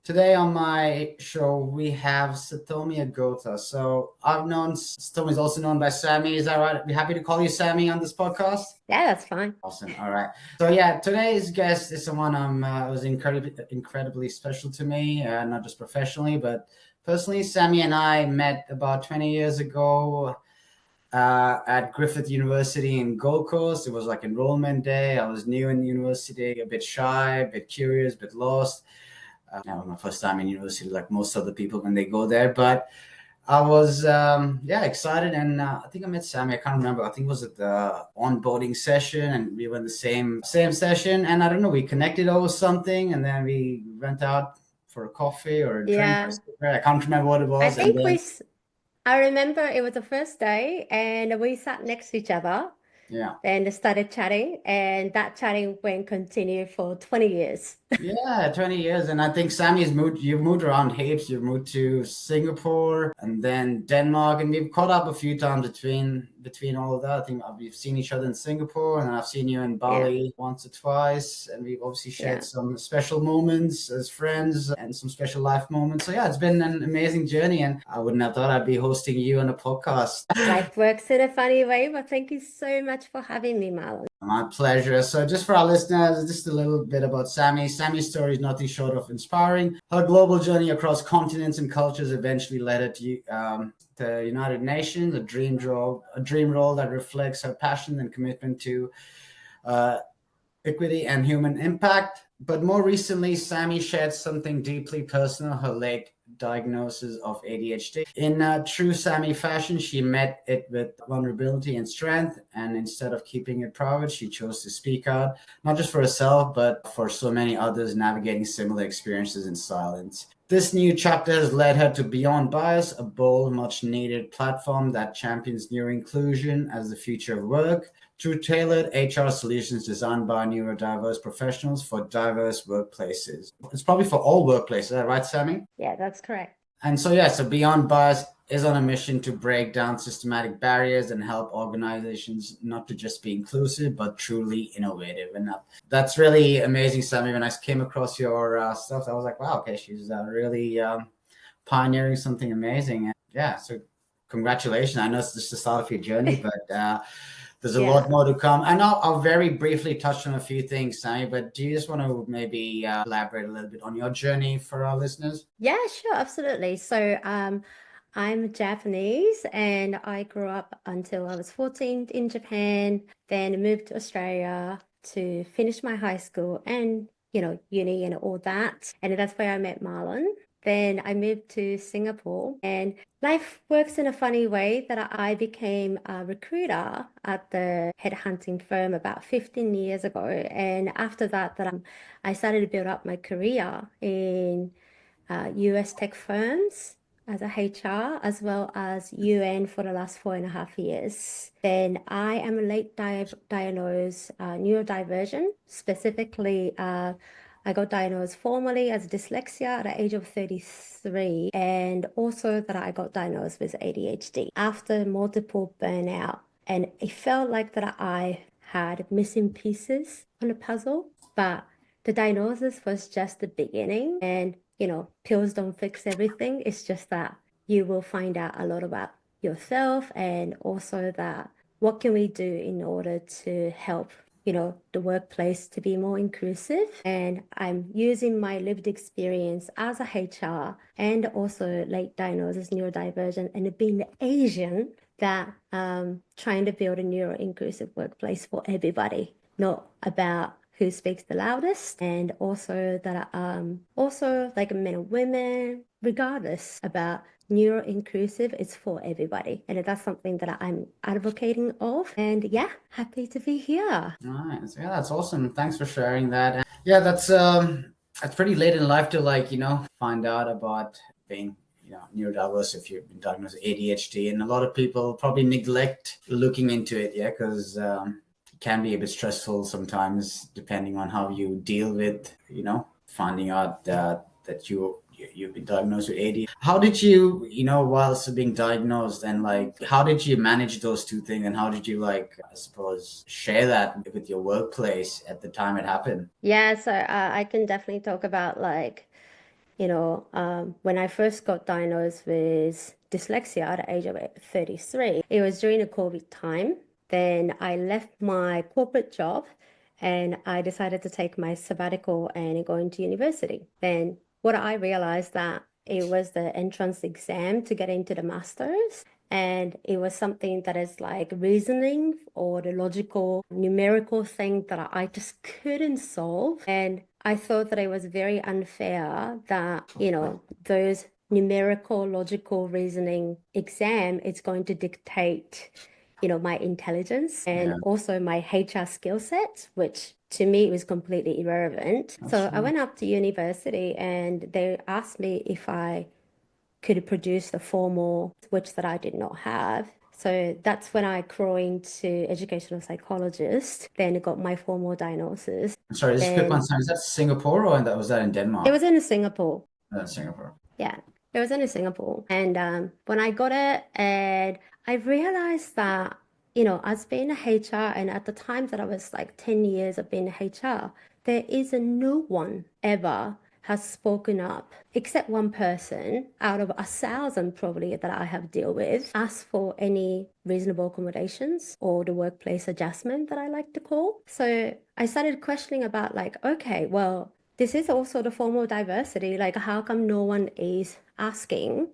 Today on my show, we have Satomi Ogata. So I've known Satomi is also known by Sammy. Is that right? Be happy to call you Sammy on this podcast. Yeah, that's fine. Awesome. All right. So yeah, today's guest is someone was incredibly special to me, not just professionally, but personally. Sammy and I met about 20 years ago at Griffith University in Gold Coast. It was like enrollment day. I was new in university, a bit shy, a bit curious, a bit lost. That was my first time in university, like most other people when they go there. But I was, excited. And I think I met Sammy. I can't remember. I think it was at the onboarding session, and we were in the same session. And I don't know, we connected over something, and then we went out for a coffee or a drink. Yeah, I can't remember what it I was. And think then, I remember it was the first day and we sat next to each other yeah. and started chatting, and that chatting went continued for 20 years. Yeah, 20 years. And I think Sammy's you've moved around heaps. You've moved to Singapore and then Denmark, and we've caught up a few times between all of that. I think we've seen each other in Singapore, and I've seen you in Yeah, Bali once or twice, and we've obviously shared yeah. some special moments as friends and some special life moments. So yeah, it's been an amazing journey, and I wouldn't have thought I'd be hosting you on a podcast. Life works in a funny way, but thank you so much for having me, Marlon. My pleasure. So, just for our listeners, just a little bit about Sammy. Sammy's story is nothing short of inspiring. Her global journey across continents and cultures eventually led her to the United Nations, a dream role that reflects her passion and commitment to uh, equity and human impact. But more recently, Sammy shared something deeply personal, her late diagnosis of ADHD. In true Sammy fashion, she met it with vulnerability and strength. And instead of keeping it private, she chose to speak out, not just for herself, but for so many others navigating similar experiences in silence. This new chapter has led her to Beyond Bias, a bold, much needed platform that champions neuro-inclusion as the future of work through tailored HR solutions designed by neurodiverse professionals for diverse workplaces. It's probably for all workplaces, is that right, Sammy? Yeah, that's correct. And so, yeah, so Beyond Bias is on a mission to break down systematic barriers and help organizations not to just be inclusive, but truly innovative. And that's really amazing, Sammy. When I came across your stuff, I was like, wow, okay, she's really pioneering something amazing. And yeah, so congratulations. I know it's just the start of your journey, but there's a lot Yeah. more to come. And I'll very briefly touch on a few things, Sammy, but do you just want to maybe elaborate a little bit on your journey for our listeners? Yeah, sure, absolutely. So, I'm Japanese and I grew up until I was 14 in Japan, then moved to Australia to finish my high school and, uni and all that. And that's where I met Marlon. Then I moved to Singapore, and life works in a funny way that I became a recruiter at the headhunting firm about 15 years ago. And after that, I started to build up my career in US tech firms as a HR, as well as UN for the last 4.5 years. Then I am a late diagnosed neurodivergent. Specifically, I got diagnosed formally as dyslexia at the age of 33, and also that I got diagnosed with ADHD after multiple burnout. And it felt like that I had missing pieces on the puzzle, but the diagnosis was just the beginning. And, pills don't fix everything. It's just that you will find out a lot about yourself, and also that what can we do in order to help, the workplace to be more inclusive. And I'm using my lived experience as a HR and also late diagnosis neurodivergent and being Asian, that trying to build a neuro-inclusive workplace for everybody, not about who speaks the loudest, and also that also like men and women, regardless about neuro-inclusive, it's for everybody. And that's something that I'm advocating of. And yeah, happy to be here. Nice. Yeah, that's awesome. Thanks for sharing that. And yeah, that's pretty late in life to find out about being neurodiverse if you've been diagnosed with ADHD, and a lot of people probably neglect looking into it, yeah, because it can be a bit stressful sometimes depending on how you deal with finding out that you've been diagnosed with AD. How did you, whilst being diagnosed, and how did you manage those two things, and how did you I suppose share that with your workplace at the time it happened? Yeah, so I can definitely talk about When I first got diagnosed with dyslexia at the age of 33, it was during the COVID time. Then I left my corporate job and I decided to take my sabbatical and go into university. Then what I realized that it was the entrance exam to get into the master's. And it was something that is like reasoning or the logical numerical thing that I just couldn't solve. And I thought that it was very unfair that, those numerical, logical reasoning exam is going to dictate, my intelligence and also my HR skill set, which to me was completely irrelevant. So I went up to university and they asked me if I could produce the formal, which that I did not have. So that's when I grew into educational psychologist, then got my formal diagnosis. Sorry, just a quick one. Is that Singapore or was that in Denmark? It was in Singapore. Singapore. Yeah, it was in Singapore. And when I got it, and I realized that, as being a HR, and at the time that I was like 10 years of being a HR, there is no one ever has spoken up, except one person out of 1,000 probably that I have dealt with, asked for any reasonable accommodations or the workplace adjustment that I like to call. So I started questioning about like, okay, well, this is also the form of diversity. Like, how come no one is asking?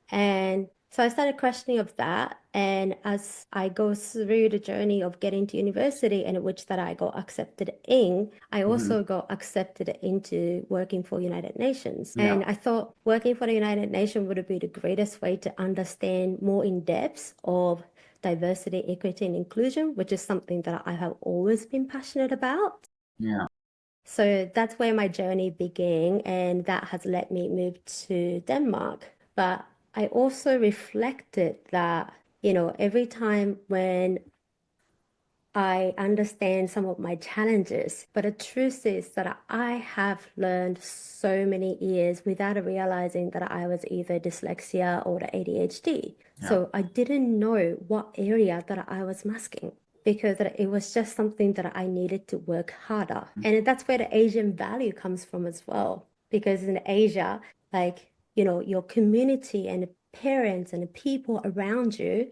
And so I started questioning of that. And as I go through the journey of getting to university and which that I got accepted in, I also got accepted into working for United Nations. And I thought working for the United Nations would be the greatest way to understand more in depth of diversity, equity, and inclusion, which is something that I have always been passionate about. Yeah. So that's where my journey began, and that has led me move to Denmark. But I also reflected that, every time when I understand some of my challenges, but the truth is that I have learned so many years without realizing that I was either dyslexia or the ADHD. So I didn't know what area that I was masking, because it was just something that I needed to work harder. And that's where the Asian value comes from as well. Because in Asia, like, your community and the parents and the people around you,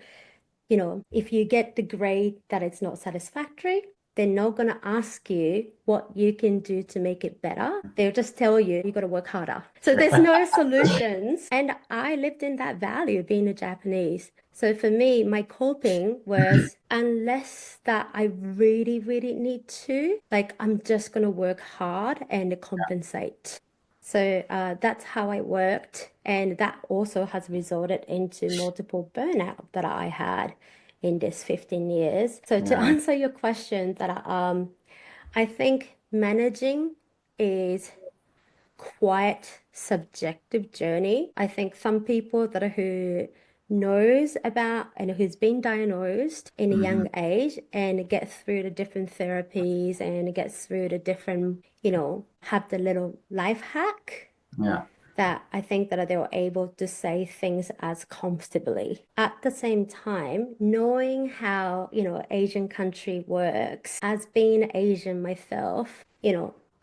if you get the grade that it's not satisfactory, they're not going to ask you what you can do to make it better. They'll just tell you, you got to work harder. So there's no solutions. And I lived in that value being a Japanese. So for me, my coping was unless that I really, really need to, like, I'm just going to work hard and compensate. So that's how I worked. And that also has resulted into multiple burnout that I had in this 15 years. So to answer your question, that I think managing is quite subjective journey. I think some people that are who knows about and who's been diagnosed in a young age and get through the different therapies and get through the different, have the little life hack. That I think that they were able to say things as comfortably. At the same time, knowing how, Asian country works, as being Asian myself,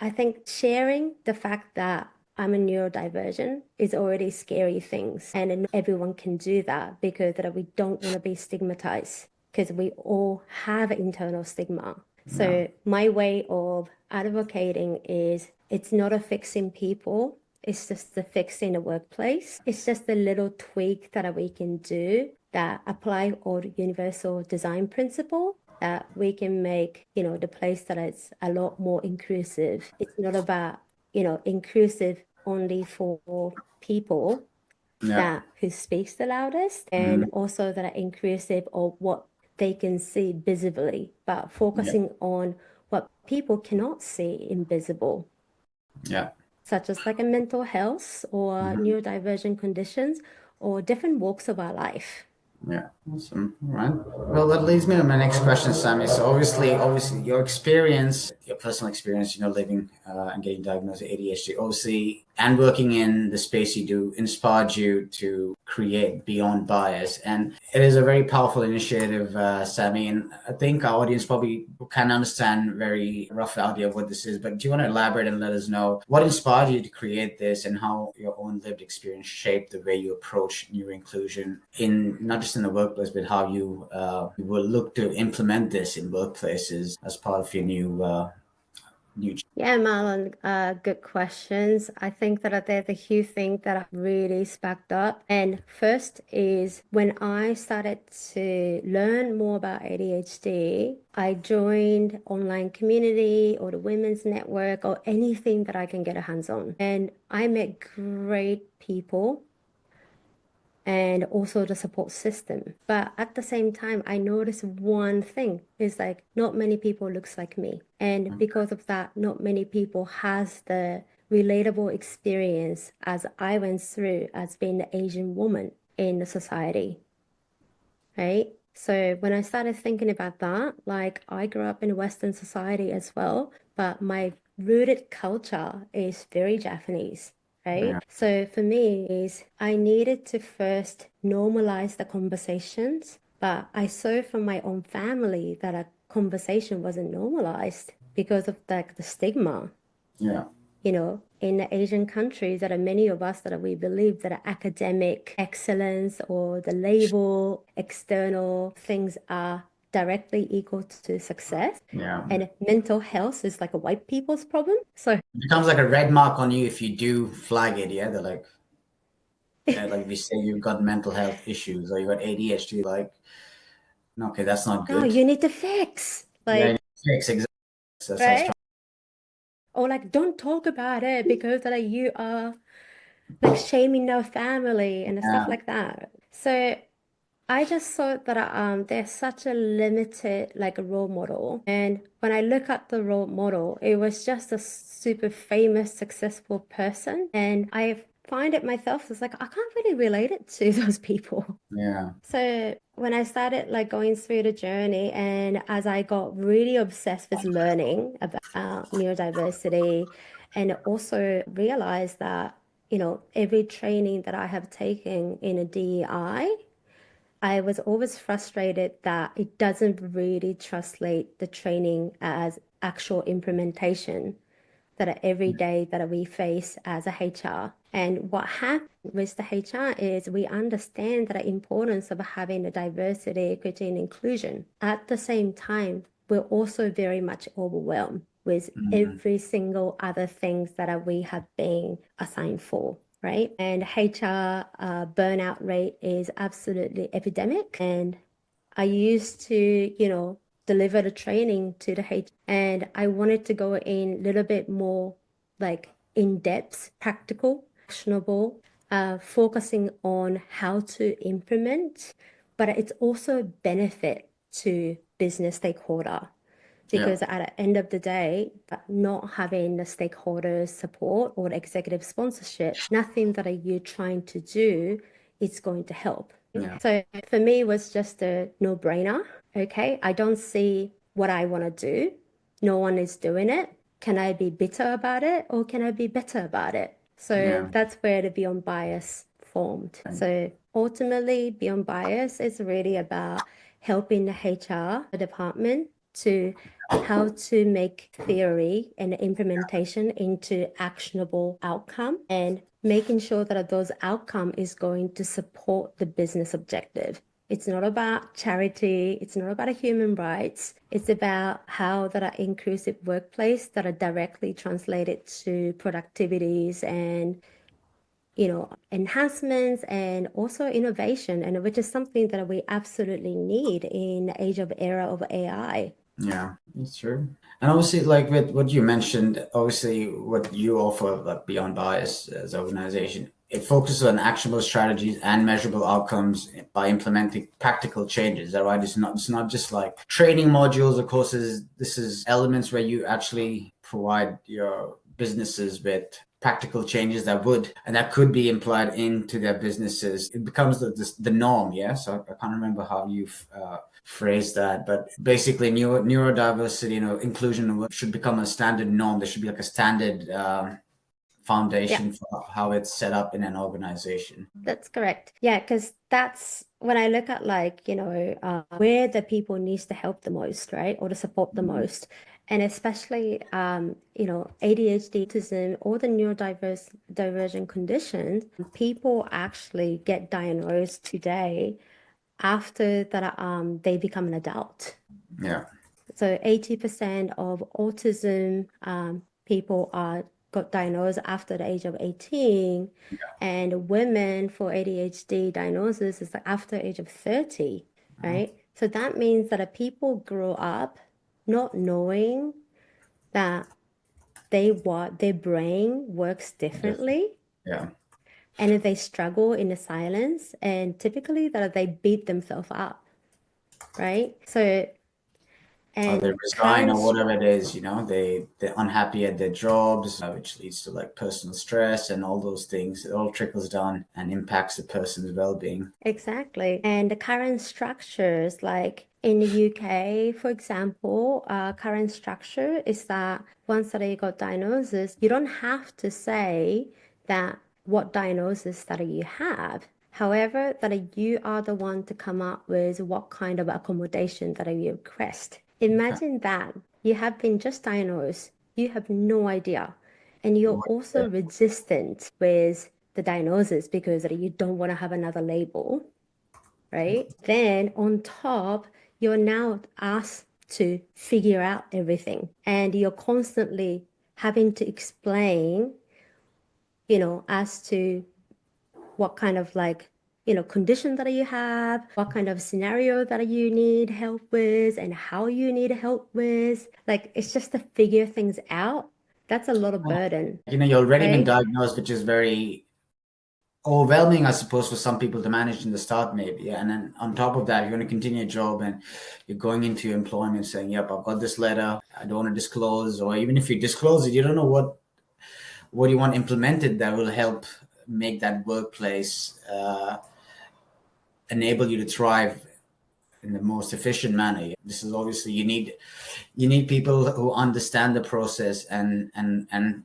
I think sharing the fact that I'm a neurodivergent is already scary things. And everyone can do that because that we don't want to be stigmatized, because we all have internal stigma. So my way of advocating is it's not a fixing people. It's just the fix in the workplace. It's just a little tweak that we can do that apply all the universal design principle that we can make, the place that is a lot more inclusive. It's not about, inclusive only for people that who speaks the loudest, and also that are inclusive of what they can see visibly, but focusing on what people cannot see invisible. Such as like a mental health or neurodivergent conditions or different walks of our life. Yeah, awesome. All right. Well, that leads me to my next question, Sammy. So obviously, your experience, your personal experience, living and getting diagnosed with ADHD, obviously and working in the space you do inspired you to create Beyond Bias. And it is a very powerful initiative, Sammy. And I think our audience probably can understand very rough idea of what this is. But do you want to elaborate and let us know what inspired you to create this and how your own lived experience shaped the way you approach neuro-inclusion in not just in the workplace, but how you will look to implement this in workplaces as part of your new. Yeah, Marlon, good questions. I think that there's a few things that have really sparked up. And first is when I started to learn more about ADHD, I joined online community or the women's network or anything that I can get a hands on. And I met great people and also the support system. But at the same time, I noticed one thing is like not many people looks like me. And because of that, not many people has the relatable experience as I went through as being the Asian woman in the society, right? So when I started thinking about that, like I grew up in Western society as well, but my rooted culture is very Japanese, right? Yeah. So for me is I needed to first normalize the conversations, but I saw from my own family that a conversation wasn't normalized because of like the stigma. Yeah. In the Asian countries, there are many of us that we believe that academic excellence or the label, external things are directly equal to success. Yeah. And mental health is like a white people's problem. So, It becomes like a red mark on you if you do flag it. Yeah. They're like if you say you've got mental health issues or you've got ADHD, like, okay, that's not no, good. you need to fix, Yeah. like, Fix exactly. That's what I was right? trying. Or like, don't talk about it because like you are like shaming their family and stuff Yeah. like that. So I just thought that there's such a limited like role model, and when I look at the role model, it was just a super famous, successful person, and I find it myself it's like I can't really relate it to those people. Yeah. So when I started like going through the journey, and as I got really obsessed with learning about neurodiversity, and also realized that every training that I have taken in a DEI. I was always frustrated that it doesn't really translate the training as actual implementation that are every day that we face as a HR. And what happened with the HR is we understand the importance of having the diversity, equity, and inclusion. At the same time, we're also very much overwhelmed with Mhm. every single other things that we have been assigned for. Right. And HR burnout rate is absolutely epidemic. And I used to, deliver the training to the H, and I wanted to go in a little bit more like in depth, practical, actionable, focusing on how to implement, but it's also a benefit to business stakeholder Yeah. because at the end of the day, not having the stakeholders support or the executive sponsorship, nothing that you're trying to do is going to help. Yeah. So for me, it was just a no-brainer. Okay, I don't see what I want to do. No one is doing it. Can I be bitter about it or can I be better about it? So Yeah. that's where the Beyond Bias formed. So ultimately, Beyond Bias is really about helping the HR department to how to make theory and implementation into actionable outcome and making sure that those outcome is going to support the business objective. It's not about charity. It's not about human rights. It's about how that are inclusive workplace that are directly translated to productivities and enhancements and also innovation, and which is something that we absolutely need in the age of era of AI. Yeah, it's true. And obviously, like with what you mentioned, obviously what you offer, like Beyond Bias as an organization, it focuses on actionable strategies and measurable outcomes by implementing practical changes. Is that right? It's not just like training modules or courses. This is elements where you actually provide your businesses with practical changes that could be implied into their businesses. It becomes the norm. Yeah. So I can't remember how you've phrase that, but basically neurodiversity, inclusion should become a standard norm. There should be like a standard Yeah, foundation for how it's set up in an organization. that's correct. Yeah, because that's when I look at like, where the people needs to help the most, right? Or to support the Mhm. most. And especially, ADHD, autism, or the neurodiverse divergent conditions, people actually get diagnosed today after that they become an adult. Yeah. So 80% of autism people are got diagnosed after the age of 18, and women for ADHD diagnosis is like after the age of 30, Mhm. right? So that means that people grow up not knowing that their brain works Different. differently, Yeah. and if they struggle in the silence, and typically that they beat themselves up, right? So Or they and resign or current whatever it is, they're unhappy at their jobs, which leads to like personal stress and all those things. It all trickles down and impacts the person's well-being. Exactly. And the current structures, like in the UK, for example, current structure is that once that you got diagnosis, you don't have to say that what diagnosis that you have. However, that you are the one to come up with what kind of accommodation that you request. Okay. Imagine that you have been just diagnosed, you have no idea, and you're Yeah. also resistant with the diagnosis because you don't want to have another label, right? Then on top, you're now asked to figure out everything, and you're constantly having to explain, as to what kind of like, condition that you have, what kind of scenario that you need help with, and how you need help with. Like, it's just to figure things out. That's a lot of burden, You've already been right? diagnosed, which is very overwhelming, I suppose, for some people to manage in the start, maybe. And then on top of that, you're going to continue your job and you're going into your employment saying, "Yep, I've got this letter. I don't want to disclose," or even if you disclose it, you don't know what you want implemented that will help make that workplace enable you to thrive in the most efficient manner. This is obviously you need people who understand the process and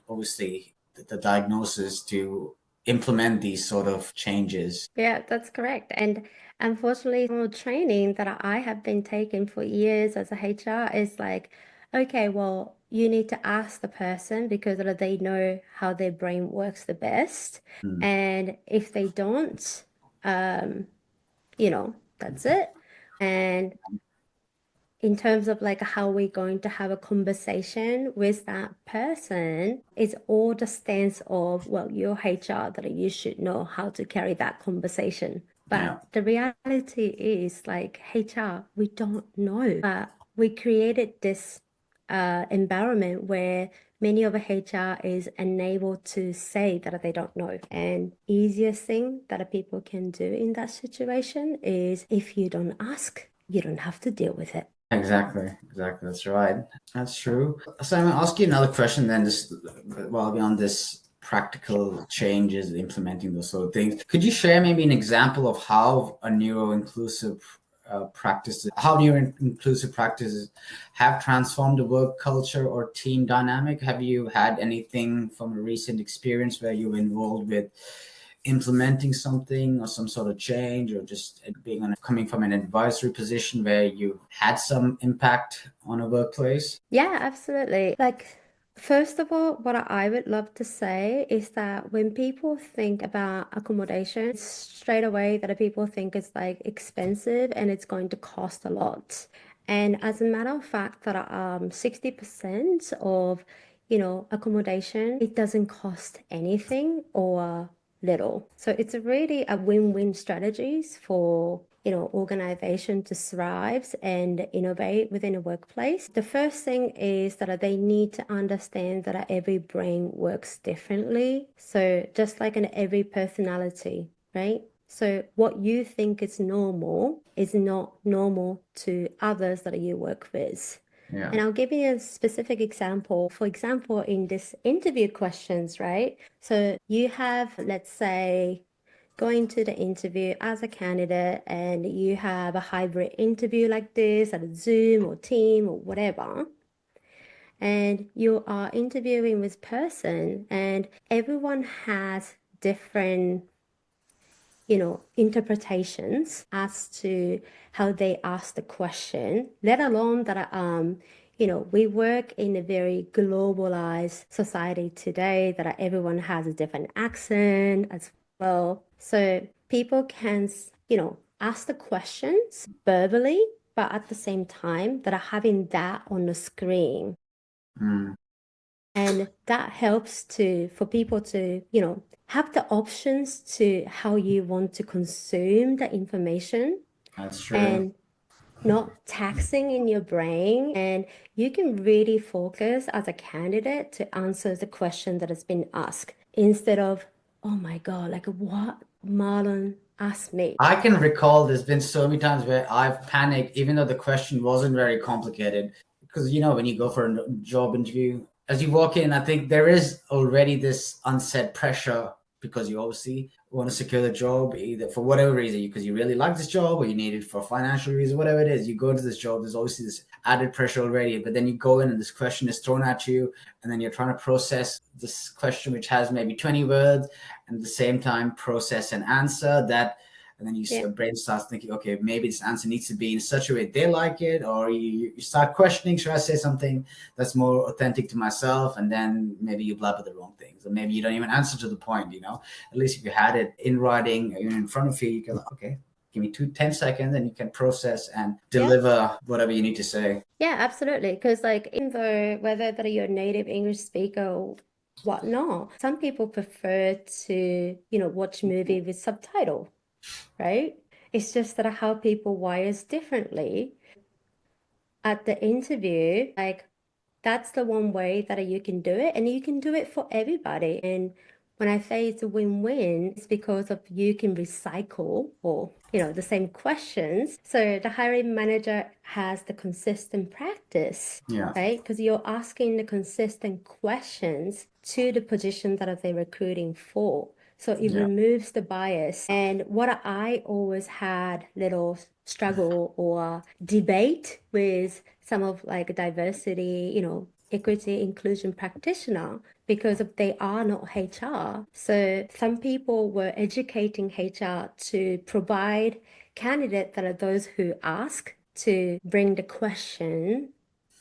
obviously the diagnosis to implement these sort of changes. Yeah, that's correct. And unfortunately, some training that I have been taking for years as a HR is like, okay, well, you need to ask the person because they know how their brain works the best. Mm. And if they don't, that's it. And in terms of like how we're going to have a conversation with that person, it's all the stance of, well, you're HR, that you should know how to carry that conversation. But Yeah, the reality is like HR, we don't know. But we created this environment where many of HR is unable to say that they don't know. And easiest thing that people can do in that situation is if you don't ask, you don't have to deal with it. exactly. That's right. That's true. So I'm gonna ask you another question then, just while we're on this practical changes, implementing those sort of things. Could you share maybe an example of how a neuro-inclusive how neuro-inclusive practices have transformed the work culture or team dynamic? Have you had anything from a recent experience where you're involved with implementing something or some sort of change, or just coming from an advisory position where you had some impact on a workplace? Yeah, absolutely. Like, first of all, what I would love to say is that when people think about accommodation, straight away that people think it's like expensive and it's going to cost a lot. And as a matter of fact, that 60% of, accommodation, it doesn't cost anything or little. So it's really a win-win strategies for organization to thrive and innovate within a workplace. The first thing is that they need to understand that every brain works differently. So just like in every personality, right? So what you think is normal is not normal to others that you work with. Yeah. And I'll give you a specific example. For example, in this interview questions, right? So you have, let's say, going to the interview as a candidate and you have a hybrid interview like this at a Zoom or Team or whatever. and you are interviewing with person, and everyone has different interpretations as to how they ask the question, let alone that, we work in a very globalized society today that everyone has a different accent as well. So people can, ask the questions verbally, but at the same time that are having that on the screen. Mm, And that helps for people to, have the options to how you want to consume the information that's true. and not taxing in your brain. And you can really focus as a candidate to answer the question that has been asked instead of, oh my God, like what Marlon asked me. I can recall there's been so many times where I've panicked, even though the question wasn't very complicated. Because, when you go for a job interview, as you walk in, I think there is already this unsaid pressure because you obviously want to secure the job, either for whatever reason, because you really like this job or you need it for financial reasons, whatever it is. You go into this job, there's obviously this added pressure already. But then you go in and this question is thrown at you, and then you're trying to process this question, which has maybe 20 words, and at the same time process an answer that, and then your brain starts thinking, okay, maybe this answer needs to be in such a way they like it, or you start questioning, should I say something that's more authentic to myself? And then maybe you blabber the wrong things, or maybe you don't even answer to the point. At least if you had it in writing, in front of you, you can, okay, give me 10 seconds, and you can process and Yeah. deliver whatever you need to say. Yeah, absolutely. Because like even though whether that you're a native English speaker or whatnot, some people prefer to, watch movie with subtitle, right? It's just that how people wires differently. At the interview, like that's the one way that you can do it, and you can do it for everybody. And when I say it's a win-win, it's because of you can recycle or the same questions. So the hiring manager has the consistent practice, Yeah. right? Because you're asking the consistent questions to the position that they're recruiting for. So it Yeah. removes the bias. And what I always had little struggle or debate with some of like diversity, equity inclusion practitioner because of they are not HR. So some people were educating HR to provide candidates that are those who ask to bring the question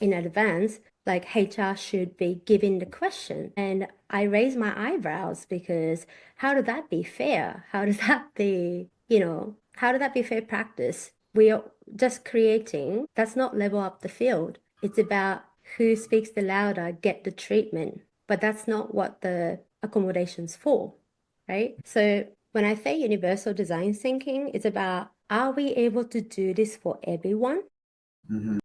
in advance, like HR should be giving the question. And I raised my eyebrows because how does that be fair? How does that be, how does that be fair practice? We are just creating, that's not level up the field. It's about who speaks the louder get the treatment. But that's not what the accommodation's for, right? So when I say universal design thinking, it's about are we able to do this for everyone? Mm-hmm.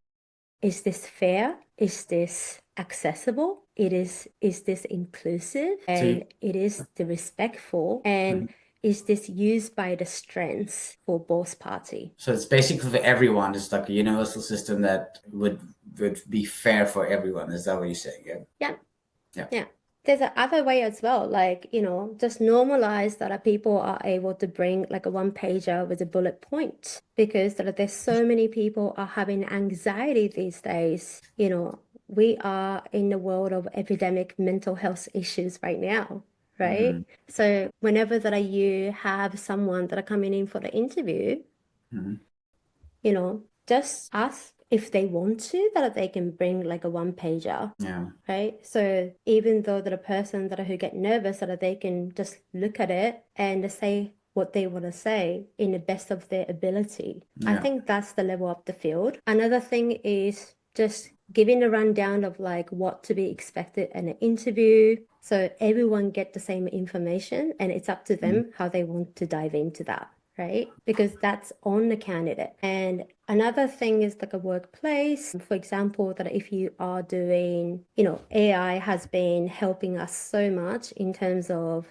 Is this fair? Is this accessible? Is this inclusive? And it is the respectful, and is this used by the strengths for both party? So it's basically for everyone. It's like a universal system that would be fair for everyone. Is that what you're saying? Yeah. Yeah. Yeah. Yeah. There's another way as well, like, just normalize that people are able to bring like a one pager with a bullet point because there's so many people are having anxiety these days. We are in the world of epidemic mental health issues right now, right? Mm-hmm. So whenever that you have someone that are coming in for the interview, Mm-hmm. just ask if they want to, that they can bring like a one pager. Yeah. Right. So even though that a person that who get nervous, that they can just look at it and say what they want to say in the best of their ability. I Yeah. think that's the level of the field. Another thing is just giving a rundown of like what to be expected in an interview. So everyone get the same information and it's up to them how they want to dive into that. Right? Because that's on the candidate. And another thing is like a workplace. For example, that if you are doing, AI has been helping us so much in terms of,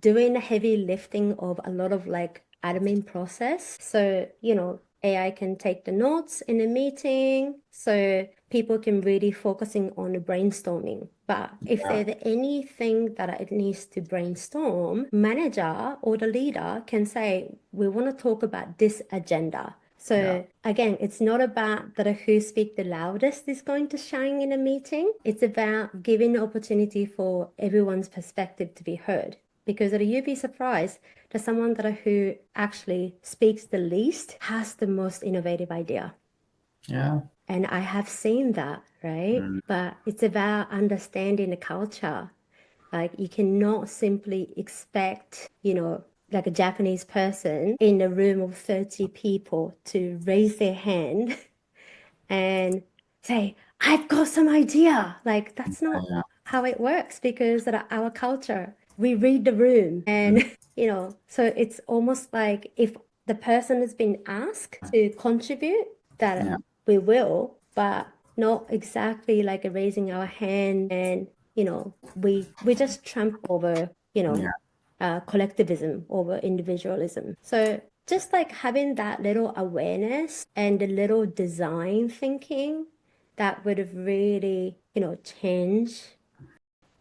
doing the heavy lifting of a lot of like admin process. So, AI can take the notes in the meeting so people can really focusing on the brainstorming. But if Yeah. there's anything that it needs to brainstorm, manager or the leader can say, we want to talk about this agenda. So again, it's not about that who speak the loudest is going to shine in a meeting. It's about giving the opportunity for everyone's perspective to be heard. Because you'd be surprised that someone that who actually speaks the least has the most innovative idea. Yeah. And I have seen that, right? But it's about understanding the culture. Like you cannot simply expect, like a Japanese person in a room of 30 people to raise their hand and say, I've got some idea. Like that's not Yeah. how it works because of our culture. We read the room and, so it's almost like if the person has been asked to contribute, that Yeah. we will, but not exactly like raising our hand and, we just trump over, Yeah. collectivism over individualism. So just like having that little awareness and the little design thinking that would have really, changed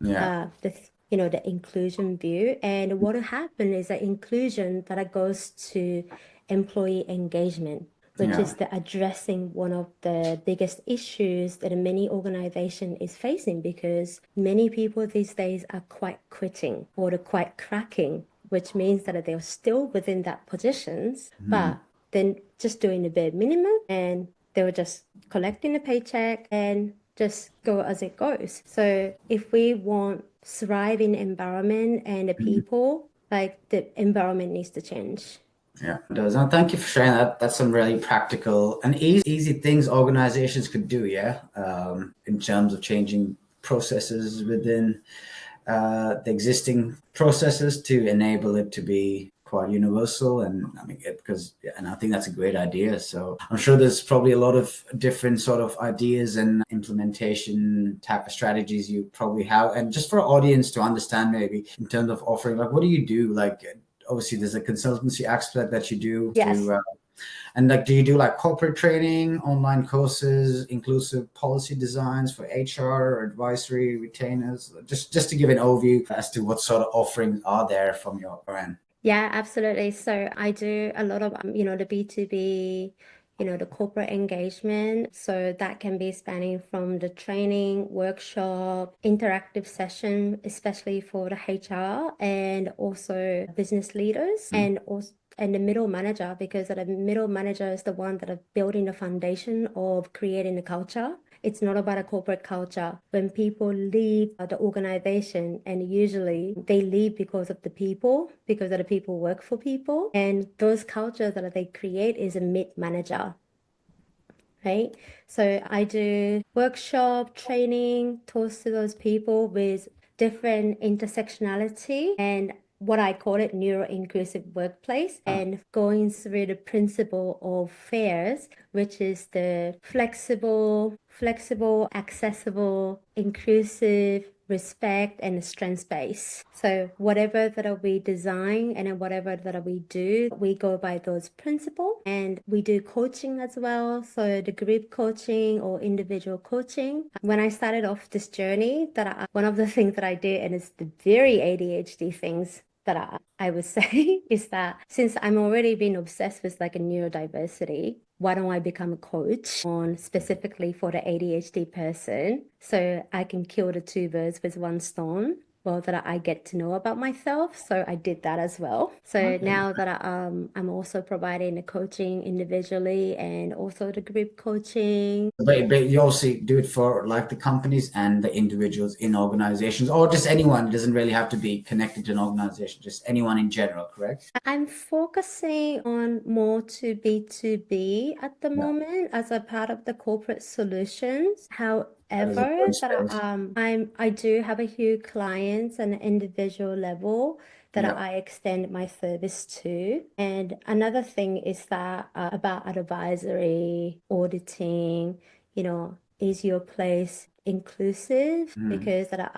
Yeah. the inclusion view. And what will happen is that inclusion that goes to employee engagement, which Yeah. is the addressing one of the biggest issues that many organization is facing because many people these days are quite quitting or they're quite cracking, which means that they're still within that positions, but then just doing the bare minimum and they were just collecting a paycheck and just go as it goes. So if we want thriving environment and the people, like the environment needs to change. Yeah, it does. And thank you for sharing that. That's some really practical and easy things organizations could do, yeah, in terms of changing processes within the existing processes to enable it to be quite universal. And I mean, and I think that's a great idea. So I'm sure there's probably a lot of different sort of ideas and implementation type of strategies you probably have. And just for our audience to understand, maybe in terms of offering, like, what do you do? Like, obviously, there's a consultancy aspect that you do Yes. to and like, do you do like corporate training, online courses, inclusive policy designs for HR, advisory, retainers? Just to give an overview as to what sort of offerings are there from your end. Yeah, absolutely. So I do a lot of, the B2B, the corporate engagement. So that can be spanning from the training, workshop, interactive session, especially for the HR and also business leaders and also and the middle manager, because the middle manager is the one that are building the foundation of creating the culture. It's not about a corporate culture. When people leave the organization, and usually they leave because of the people, because the people work for people. And those cultures that they create is a mid manager, right? So I do workshop, training, talks to those people with different intersectionality and what I call it neuro-inclusive workplace and going through the principle of FAIRS, which is the flexible, accessible, inclusive, respect, and strengths-based. So whatever that we design and whatever that we do, we go by those principles and we do coaching as well. So the group coaching or individual coaching. When I started off this journey, one of the things that I did, and it's the very ADHD things that I would say is that since I'm already been obsessed with like a neurodiversity, why don't I become a coach on specifically for the ADHD person so I can kill the two birds with one stone? Well, that I get to know about myself. So I did that as well. So now that I'm also providing the coaching individually and also the group coaching. But you also do it for like the companies and the individuals in organizations, or just anyone. It doesn't really have to be connected to an organization, just anyone in general, correct? I'm focusing on more to B2B at the Yeah, moment as a part of the corporate solutions. that is a However, good space. I do have a few clients on an individual level that Yeah. I extend my service to. And another thing is that about advisory, auditing, is your place inclusive? Because that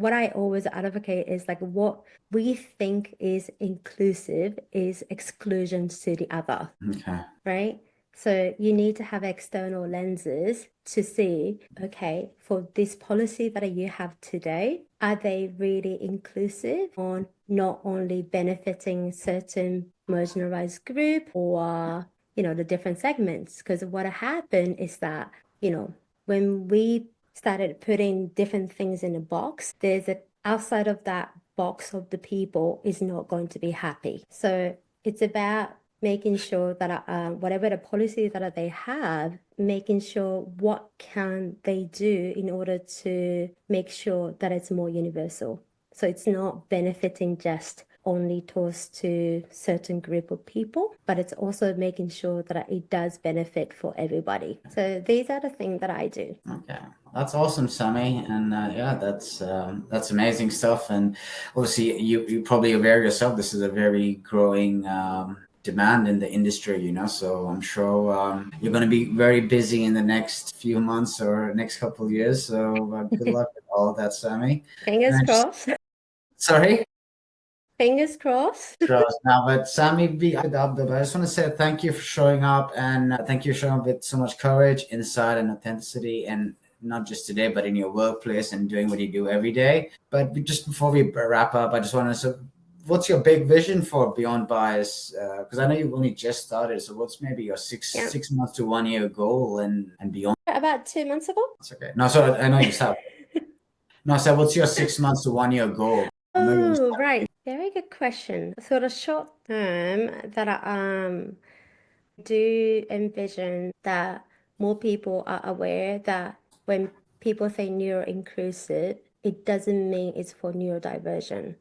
what I always advocate is like what we think is inclusive is exclusion to the other, Okay. right? So you need to have external lenses to see, okay, for this policy that you have today, are they really inclusive on not only benefiting certain marginalized group or the different segments. Because what happened is that, when we started putting different things in a box, there's a outside of that box of the people is not going to be happy. So it's about making sure that whatever the policies that they have, making sure what can they do in order to make sure that it's more universal. So it's not benefiting just only towards to certain group of people, but it's also making sure that it does benefit for everybody. So these are the things that I do. Okay, that's awesome, Sammy, and yeah, that's amazing stuff. And obviously, you probably aware yourself. This is a very growing demand in the industry, So I'm sure you're going to be very busy in the next few months or next couple of years. So good luck with all of that, Sammy. Fingers And crossed. sorry. Fingers crossed. Trust now, but Sammy B. I just want to say thank you for showing up and thank you for showing up with so much courage, insight, and authenticity, and not just today, but in your workplace and doing what you do every day. But just before we wrap up, I just want to so, what's your big vision for Beyond Bias? Because I know you've only just started, so what's maybe your Yeah. 6 months to 1 year goal and beyond? About 2 months ago. That's okay. No, so I know you said. No, so what's your 6 months to 1 year goal? I know you. Oh, right. Very good question. So the short term that I do envision that more people are aware that when people say neuro-inclusive, it doesn't mean it's for neurodiversion.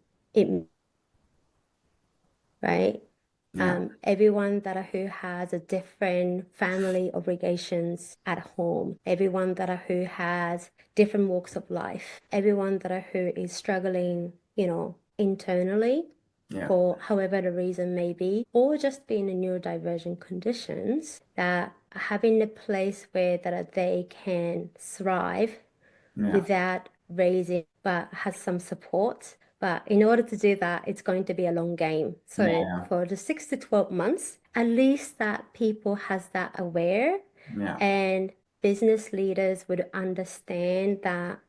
Right? Yeah, Everyone who has a different family obligations at home, everyone who has different walks of life, everyone who is struggling, internally yeah, for however the reason may be, or just being in neurodivergent conditions, that having a place where that they can thrive yeah, without raising, but has some support. But in order to do that, it's going to be a long game. So yeah, for the 6 to 12 months, at least that people has that aware yeah. and business leaders would understand that,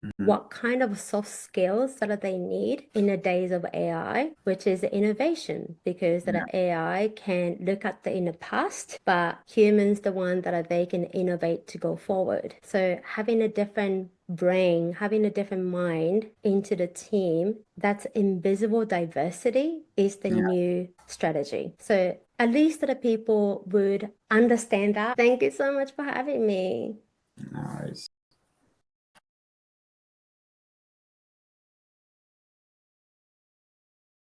Mhm. what kind of soft skills that they need in the days of AI, which is innovation, because Yeah, that AI can look at in the past, but humans the one that they can innovate to go forward. So having a different brain, having a different mind into the team, that's invisible diversity is the yeah. new strategy. So at least the people would understand that. Thank you so much for having me. No worries.